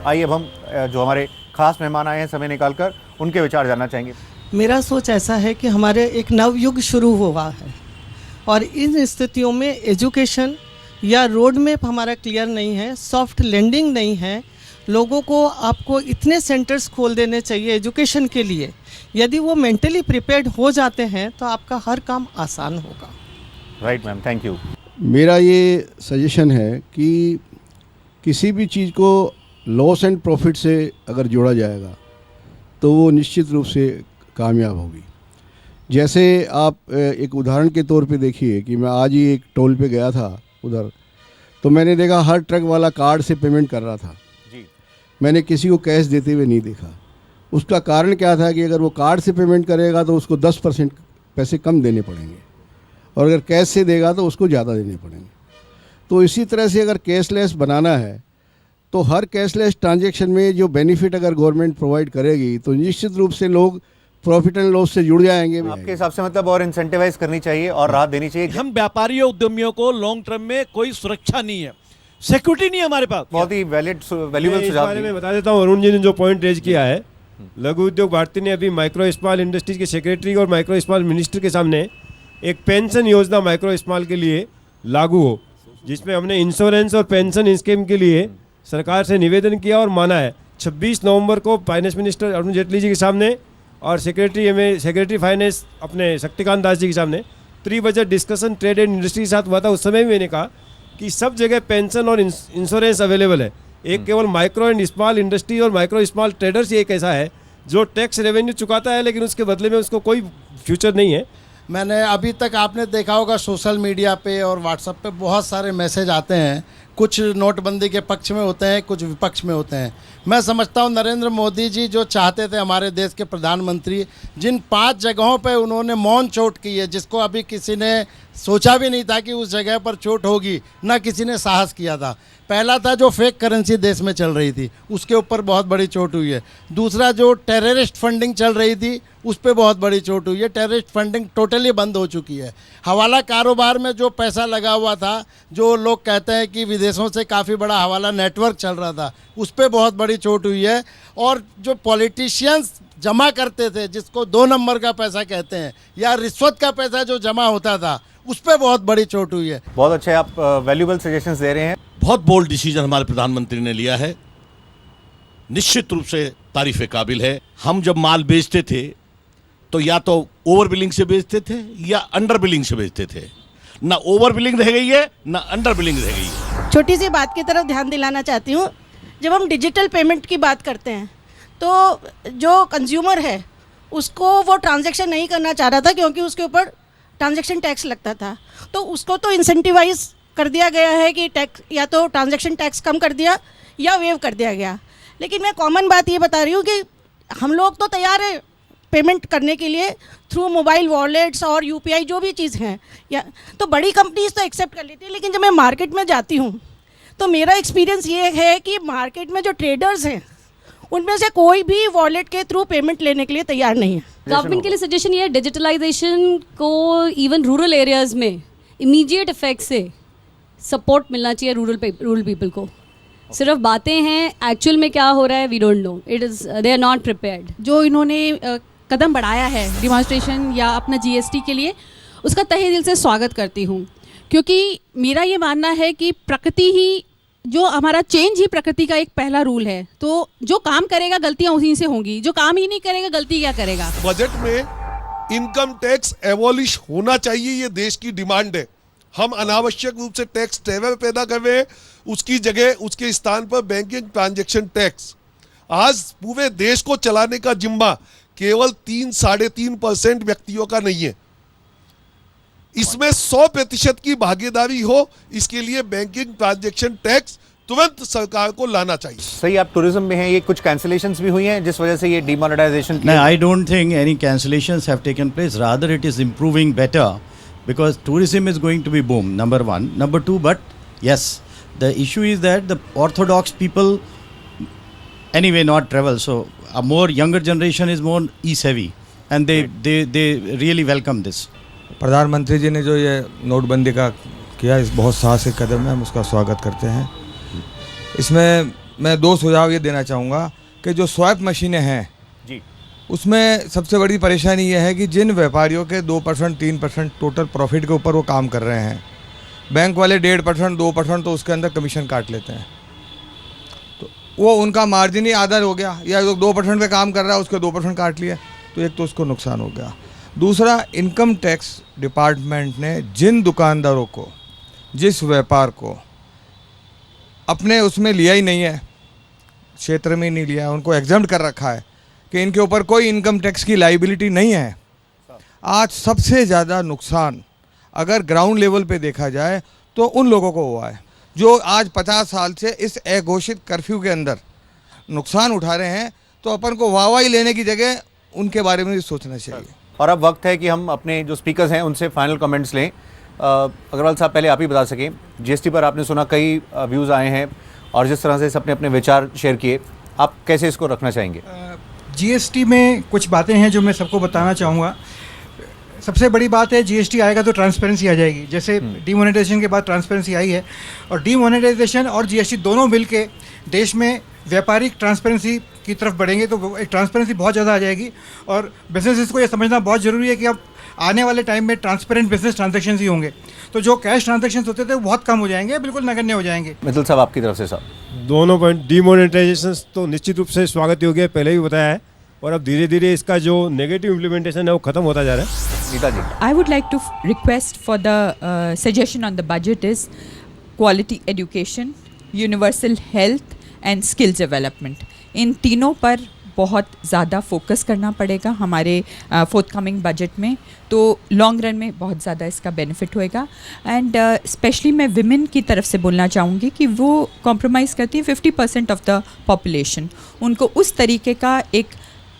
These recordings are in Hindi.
आइए अब हम जो हमारे खास मेहमान आए हैं समय निकालकर उनके विचार जानना चाहेंगे। मेरा सोच ऐसा है कि हमारे एक नवयुग शुरू हुआ है और इन स्थितियों में एजुकेशन या रोड मैप हमारा क्लियर नहीं है, सॉफ्ट लैंडिंग नहीं है। लोगों को आपको इतने सेंटर्स खोल देने चाहिए एजुकेशन के लिए। यदि वो मेंटली प्रिपेयर्ड हो जाते हैं तो आपका हर काम आसान होगा। Right ma'am, thank you. मेरा ये सजेशन है कि किसी भी चीज़ को लॉस एंड प्रॉफिट से अगर जोड़ा जाएगा तो वो निश्चित रूप से कामयाब होगी। जैसे आप एक उदाहरण के तौर पे देखिए कि मैं आज ही एक टोल पे गया था उधर, तो मैंने देखा हर ट्रक वाला कार्ड से पेमेंट कर रहा था जी। मैंने किसी को कैश देते हुए नहीं देखा। उसका कारण क्या था कि अगर वो कार्ड से पेमेंट करेगा तो उसको 10% पैसे कम देने पड़ेंगे और अगर कैश से देगा तो उसको ज़्यादा देने पड़ेंगे। तो इसी तरह से अगर कैशलेस बनाना है तो हर कैशलेस ट्रांजैक्शन में जो बेनिफिट अगर गवर्नमेंट प्रोवाइड करेगी तो निश्चित रूप से लोग प्रॉफिट एंड लॉस से जुड़ जाएंगे। आपके हिसाब से मतलब और इंसेंटिवाइज करनी चाहिए और राहत देनी चाहिए। हम व्यापारियों उद्यमियों को लॉन्ग टर्म में कोई सुरक्षा नहीं है, सिक्योरिटी नहीं है हमारे पास। बहुत ही वैल्यूएबल सुझाव बारे में बता देता हूँ। अरुण जी ने जो पॉइंट रेज किया है, लघु उद्योग भारती ने अभी माइक्रो स्मॉल इंडस्ट्रीज के सेक्रेटरी और माइक्रो स्मॉल मिनिस्टर के सामने एक पेंशन योजना माइक्रो स्मॉल के लिए लागू हो, जिसमें हमने इंश्योरेंस और पेंशन स्कीम के लिए सरकार से निवेदन किया और माना है। 26 नवंबर को फाइनेंस मिनिस्टर अरुण जेटली जी के सामने और सेक्रेटरी फाइनेंस अपने शक्तिकांत दास जी के सामने pre budget discussion trade and industry के साथ हुआ था। उस समय भी मैंने कहा कि सब जगह पेंशन और इंश्योरेंस अवेलेबल है। एक केवल माइक्रो एंड स्मॉल इंडस्ट्री और माइक्रो स्मॉल ट्रेडर्स ही एक ऐसा है जो टैक्स रेवेन्यू चुकाता है लेकिन उसके बदले में उसको कोई फ्यूचर नहीं है। मैंने अभी तक आपने देखा होगा सोशल मीडिया पे और व्हाट्सएप पे बहुत सारे मैसेज आते हैं, कुछ नोटबंदी के पक्ष में होते हैं, कुछ विपक्ष में होते हैं। मैं समझता हूँ नरेंद्र मोदी जी जो चाहते थे हमारे देश के प्रधानमंत्री, जिन 5 जगहों पे उन्होंने मौन चोट की है, जिसको अभी किसी ने सोचा भी नहीं था कि उस जगह पर चोट होगी, ना किसी ने साहस किया था। पहला था जो फेक करेंसी देश में चल रही थी, उसके ऊपर बहुत बड़ी चोट हुई है। दूसरा जो टेररिस्ट फंडिंग चल रही थी उस पर बहुत बड़ी चोट हुई है। टेररिस्ट फंडिंग टोटली बंद हो चुकी है। हवाला कारोबार में जो पैसा लगा हुआ था, जो लोग कहते हैं कि विदेशों से काफ़ी बड़ा हवाला नेटवर्क चल रहा था, उस पर बहुत बड़ी चोट हुई है। और जो पॉलिटिशियंस जमा करते थे, जिसको 2 नंबर का पैसा कहते हैं, या रिश्वत का पैसा जो जमा होता था, उस पर बहुत बड़ी चोट हुई है। बहुत अच्छे आप वैल्यूएबल सजेशंस दे रहे हैं। बहुत बोल्ड डिसीजन हमारे प्रधानमंत्री ने लिया है, निश्चित रूप से तारीफ काबिल है। हम जब माल बेचते थे तो या तो ओवर बिलिंग से बेचते थे या अंडर बिलिंग से बेचते थे। ना ओवर बिलिंग रह गई है ना अंडर बिलिंग रह गई है। छोटी सी बात की तरफ ध्यान दिलाना चाहती हूँ। जब हम डिजिटल पेमेंट की बात करते हैं तो जो कंज्यूमर है उसको वो ट्रांजैक्शन नहीं करना चाह रहा था क्योंकि उसके ऊपर ट्रांजैक्शन टैक्स लगता था। तो उसको तो इंसेंटिवाइज कर दिया गया है कि टैक्स या तो ट्रांजैक्शन टैक्स कम कर दिया या वेव कर दिया गया। लेकिन मैं कॉमन बात ये बता रही हूँ कि हम लोग तो तैयार है पेमेंट करने के लिए थ्रू मोबाइल वॉलेट्स और यूपीआई जो भी चीज़ हैं, या तो बड़ी कंपनीज तो एक्सेप्ट कर लेती है। लेकिन जब मैं मार्केट में जाती हूँ तो मेरा एक्सपीरियंस ये है कि मार्केट में जो ट्रेडर्स हैं उनमें से कोई भी वॉलेट के थ्रू पेमेंट लेने के लिए तैयार नहीं है। गवर्नमेंट के लिए सजेशन ये है, डिजिटलाइजेशन को इवन रूरल एरियाज़ में इमीडिएट इफेक्ट से सपोर्ट मिलना चाहिए रूरल पीपल को। सिर्फ बातें हैं, एक्चुअल में क्या हो रहा है we don't know, it is they are not prepared. जो इन्होंने कदम बढ़ाया है डिमॉन्स्ट्रेशन या अपना जीएसटी के लिए, उसका तहे दिल से स्वागत करती हूँ। क्योंकि मेरा ये मानना है कि प्रकृति ही, जो हमारा चेंज ही प्रकृति का एक पहला रूल है। तो जो काम करेगा गलतियाँ उसी से होंगी, जो काम ही नहीं करेगा गलती क्या करेगा। बजट में इनकम टैक्स एबॉलिश होना चाहिए, ये देश की डिमांड है। हम अनावश्यक रूप से टैक्स ट्रेवल पैदा कर रहे हैं, उसकी जगह उसके स्थान पर बैंकिंग ट्रांजैक्शन टैक्स। आज पूरे देश को चलाने का जिम्मा केवल 3-3.5% व्यक्तियों का नहीं है, इसमें 100% की भागीदारी हो, इसके लिए बैंकिंग ट्रांजैक्शन टैक्स तुरंत सरकार को लाना चाहिए। सही, आप टूरिज्म में हैं, ये कुछ कैंसिलेशंस भी हुई हैं जिस वजह से ये demonetisation. No, I don't think any cancellations have taken place. Rather, it is improving better because tourism is going to be boom. Number one, number two. But yes, the issue is that the orthodox people anyway not travel. So a more younger generation is more east heavy, and they really welcome this. प्रधानमंत्री जी ने जो ये नोटबंदी का किया, इस बहुत साहसिक कदम है, हम उसका स्वागत करते हैं। इसमें मैं 2 सुझाव ये देना चाहूँगा कि जो स्वैप मशीनें हैं जी, उसमें सबसे बड़ी परेशानी ये है कि जिन व्यापारियों के 2% 3% टोटल प्रॉफिट के ऊपर वो काम कर रहे हैं, बैंक वाले 1.5% 2% तो उसके अंदर कमीशन काट लेते हैं, तो वो उनका मार्जिन ही आधा हो गया, या जो 2% पे काम कर रहा है उसके 2% काट लिए, तो एक तो उसको नुकसान हो गया। दूसरा, इनकम टैक्स डिपार्टमेंट ने जिन दुकानदारों को, जिस व्यापार को अपने उसमें लिया ही नहीं है, क्षेत्र में ही नहीं लिया है, उनको एग्जम्प्ट कर रखा है कि इनके ऊपर कोई इनकम टैक्स की लाइबिलिटी नहीं है। आज सबसे ज़्यादा नुकसान अगर ग्राउंड लेवल पे देखा जाए तो उन लोगों को हुआ है जो आज 50 साल से इस अघोषित कर्फ्यू के अंदर नुकसान उठा रहे हैं, तो अपन को वाहवाही लेने की जगह उनके बारे में भी सोचना चाहिए। और अब वक्त है कि हम अपने जो स्पीकर्स हैं उनसे फाइनल कमेंट्स लें। अग्रवाल साहब, पहले आप ही बता सकें, जीएसटी पर आपने सुना कई व्यूज़ आए हैं और जिस तरह से सबने अपने विचार शेयर किए, आप कैसे इसको रखना चाहेंगे? जीएसटी में कुछ बातें हैं जो मैं सबको बताना चाहूँगा। सबसे बड़ी बात है, जीएसटी आएगा तो ट्रांसपेरेंसी आ जाएगी। जैसे डीमोनेटाइजेशन के बाद ट्रांसपेरेंसी आई है, और डीमोनेटाइजेशन और जीएसटी दोनों मिल के देश में व्यापारिक ट्रांसपेरेंसी की तरफ बढ़ेंगे, तो एक ट्रांसपेरेंसी बहुत ज़्यादा आ जाएगी। और बिजनेसेस को ये समझना बहुत ज़रूरी है कि अब आने वाले टाइम में ट्रांसपेरेंट बिजनेस ट्रांजैक्शंस ही होंगे, तो जो कैश ट्रांजैक्शंस होते थे वो बहुत कम हो जाएंगे, बिल्कुल नगण्य हो जाएंगे। मित्तल साहब, आपकी तरफ से साहब। दोनों पॉइंट, डीमोनेटाइजेशन तो निश्चित रूप से स्वागत योग्य है, पहले भी बताया है, और अब धीरे धीरे इसका जो नेगेटिव इम्प्लीमेंटेशन है वो खत्म होता जा रहा है। गीता जी, I would like to request for the suggestion on the budget is quality education, universal health and skills development. इन तीनों पर बहुत ज़्यादा फोकस करना पड़ेगा हमारे फोर्थकमिंग बजट में, तो लॉन्ग रन में बहुत ज़्यादा इसका बेनिफिट होएगा। एंड स्पेशली मैं विमेन की तरफ से बोलना चाहूँगी कि वो कॉम्प्रोमाइज़ करती है 50% ऑफ द पॉपुलेशन, उनको उस तरीके का एक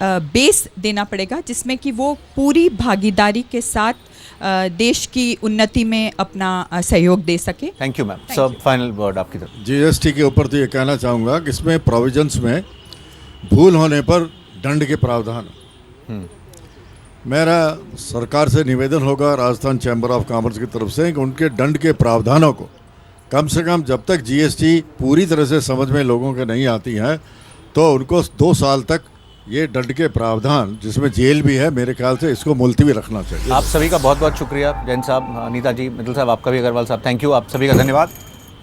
बेस देना पड़ेगा जिसमें कि वो पूरी भागीदारी के साथ देश की उन्नति में अपना सहयोग दे सके। Thank you ma'am. सब फाइनल वर्ड आपकी तरफ। जीएसटी के ऊपर तो ये कहना चाहूँगा कि इसमें प्रोविजंस में भूल होने पर दंड के प्रावधान। मेरा सरकार से निवेदन होगा राजस्थान चैम्बर ऑफ कॉमर्स की तरफ से कि उनके दंड के प्रावधानों को कम से कम जब तक जीएसटी पूरी तरह से समझ में लोगों के नहीं आती है, तो उनको 2 साल तक ये दंड के प्रावधान, जिसमें जेल भी है, मेरे ख्याल से इसको मुलतवी रखना चाहिए। आप सभी का बहुत बहुत शुक्रिया। जैन साहब, अनीता जी, मित्तल साहब, आपका भी, अग्रवाल साहब, थैंक यू, आप सभी का धन्यवाद।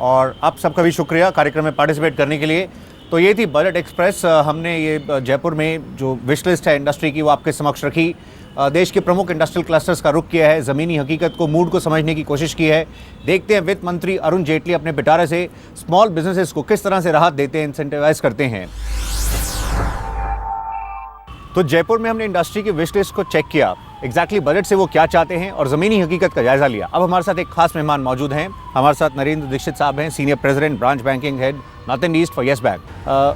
और आप सबका भी शुक्रिया कार्यक्रम में पार्टिसिपेट करने के लिए। तो ये थी बजट एक्सप्रेस। हमने ये जयपुर में जो विश लिस्ट है इंडस्ट्री की वो आपके समक्ष रखी। देश के प्रमुख इंडस्ट्रियल क्लस्टर्स का रुख किया है, ज़मीनी हकीकत को, मूड को समझने की कोशिश की है। देखते हैं वित्त मंत्री अरुण जेटली अपने पिटारे से स्मॉल बिजनेसेस को किस तरह से राहत देते हैं, इंसेंटिवाइज करते हैं। तो जयपुर में हमने इंडस्ट्री की विश लिस्ट को चेक किया, एग्जैक्टली बजट से वो क्या चाहते हैं और ज़मीनी हकीकत का जायज़ा लिया। अब हमारे साथ एक खास मेहमान मौजूद हैं। हमारे साथ नरेंद्र दीक्षित साहब हैं, senior president branch banking head north and east for yes bank.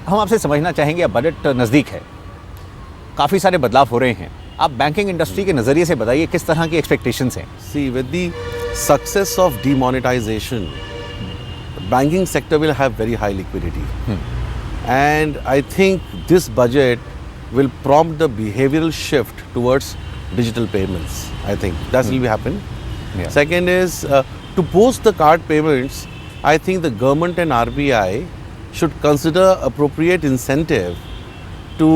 हम आपसे समझना चाहेंगे, अब बजट नज़दीक है, काफ़ी सारे बदलाव हो रहे हैं, आप बैंकिंग इंडस्ट्री के नज़रिए से बताइए किस तरह की एक्सपेक्टेशंस हैं। See, with the success of demonetization, banking sector will have very high liquidity. And I think this budget will prompt the behavioral shift towards digital payments. I think that will happen. Yeah. Second is to boost the card payments, I think the government and RBI should consider appropriate incentive to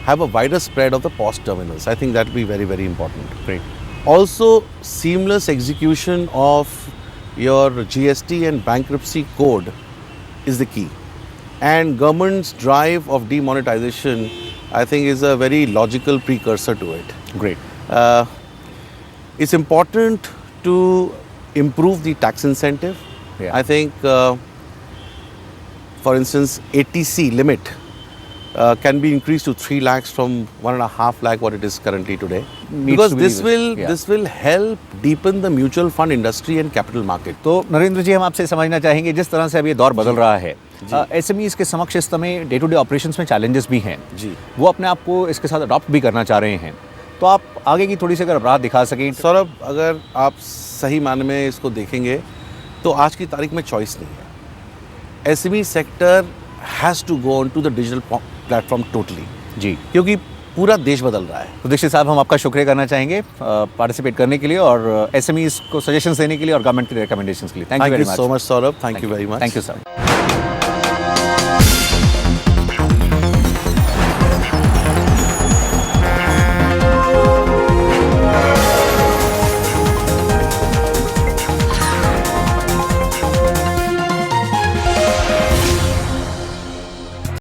have a wider spread of the POS terminals. I think that will be very, very important. Great. Also, seamless execution of your GST and bankruptcy code is the key. And government's drive of demonetization, I think, is a very logical precursor to it. Great. It's important to improve the tax incentive. Yeah. I think, for instance, ATC limit can be increased to 3 lakhs from 1.5 lakh what it is currently today. Because this will help deepen the mutual fund industry and capital market. तो नरेंद्र जी, हम आपसे समझना चाहेंगे, जिस तरह से अब ये दौर बदल रहा है, एसएमईज के समक्ष इस समय डे टू डे ऑपरेशंस में चैलेंजेस भी हैं जी, वो अपने आप को इसके साथ अडॉप्ट भी करना चाह रहे हैं, तो आप आगे की थोड़ी सी अगर राह दिखा सकें। सौरभ, अगर आप सही मायने में इसको देखेंगे तो आज की तारीख में चॉइस नहीं है। SME sector has to go on to the digital platform totally जी, क्योंकि पूरा देश बदल रहा है। तो दीक्षित साहब, हम आपका शुक्रिया करना चाहेंगे पार्टिसिपेट करने के लिए और एसएमईज को सजेशंस देने के लिए और गवर्नमेंट के रिकमेंडेशंस के लिए। Thank you very much. So much Saurabh, thank you very much. Thank you sir.